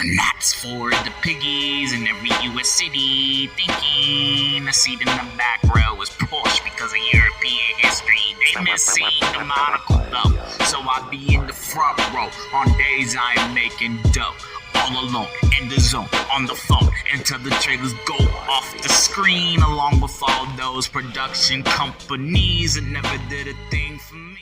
and that's for the piggies in every US city thinking a seat in the back row is Porsche because of European history. They miss seeing the monocle though, so I be in the front row on days I am making dough. All alone, in the zone, on the phone, until the trailers go off the screen, along with all those production companies that never did a thing for me.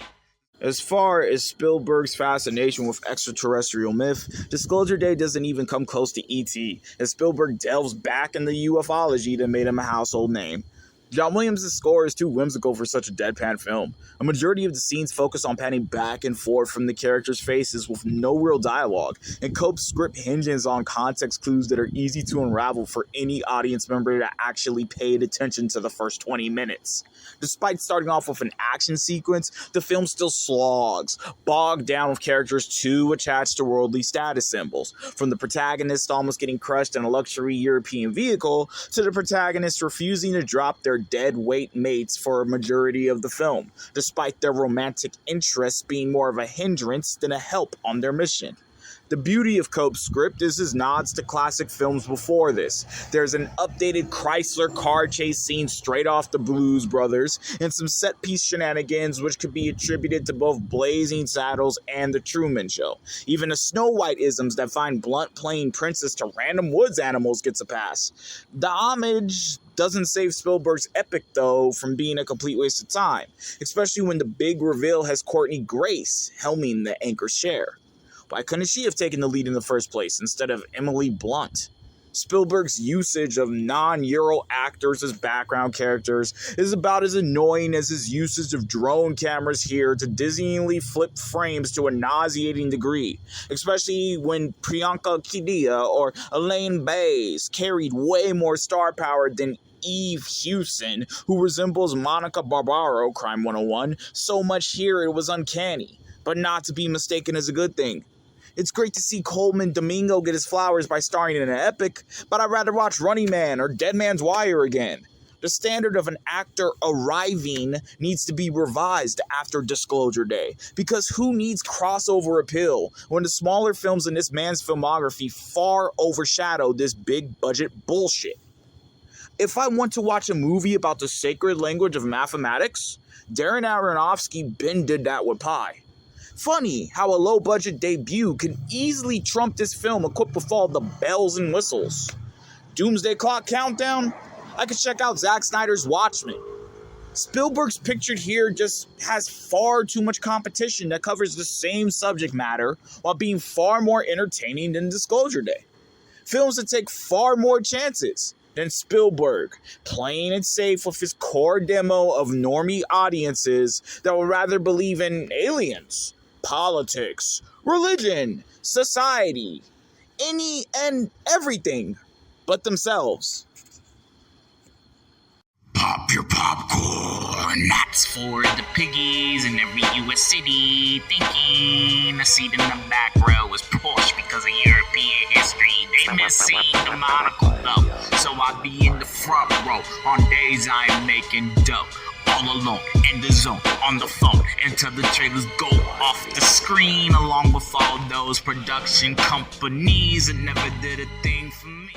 As far as Spielberg's fascination with extraterrestrial myth, Disclosure Day doesn't even come close to E.T., as Spielberg delves back in the ufology that made him a household name. John Williams' score is too whimsical for such a deadpan film. A majority of the scenes focus on panning back and forth from the characters' faces with no real dialogue, and Cope's script hinges on context clues that are easy to unravel for any audience member that actually paid attention to the first 20 minutes. Despite starting off with an action sequence, the film still slogs, bogged down with characters too attached to worldly status symbols, from the protagonist almost getting crushed in a luxury European vehicle, to the protagonist refusing to drop their dead weight mates for a majority of the film, despite their romantic interests being more of a hindrance than a help on their mission. The beauty of Cope's script is his nods to classic films before this. There's an updated Chrysler car chase scene straight off the Blues Brothers, and some set-piece shenanigans which could be attributed to both Blazing Saddles and The Truman Show. Even the Snow White-isms that find blunt playing princess to random woods animals gets a pass. The homage doesn't save Spielberg's epic, though, from being a complete waste of time, especially when the big reveal has Courtney Grace helming the anchor's share. Why couldn't she have taken the lead in the first place instead of Emily Blunt? Spielberg's usage of non-Euro actors as background characters is about as annoying as his usage of drone cameras here to dizzyingly flip frames to a nauseating degree, especially when Priyanka Chopra or Elaine Bays carried way more star power than Eve Hewson, who resembles Monica Barbaro, Crime 101, so much here it was uncanny, but not to be mistaken as a good thing. It's great to see Coleman Domingo get his flowers by starring in an epic, but I'd rather watch Running Man or Dead Man's Wire again. The standard of an actor arriving needs to be revised after Disclosure Day, because who needs crossover appeal when the smaller films in this man's filmography far overshadow this big budget bullshit? If I want to watch a movie about the sacred language of mathematics, Darren Aronofsky Ben did that with Pi. Funny how a low-budget debut can easily trump this film equipped with all the bells and whistles. Doomsday Clock Countdown? I could check out Zack Snyder's Watchmen. Spielberg's pictured here just has far too much competition that covers the same subject matter while being far more entertaining than Disclosure Day. Films that take far more chances than Spielberg, playing it safe with his core demo of normie audiences that would rather believe in aliens, politics, religion, society, any and everything but themselves. Pop your popcorn, that's for the piggies in every US city thinking a seat in the back row is Porsche because of European history. They miss seeing the monocle though, so I be in the front row on days I am making dough. All alone, in the zone, on the phone, until the trailers go off the screen, along with all those production companies that never did a thing for me.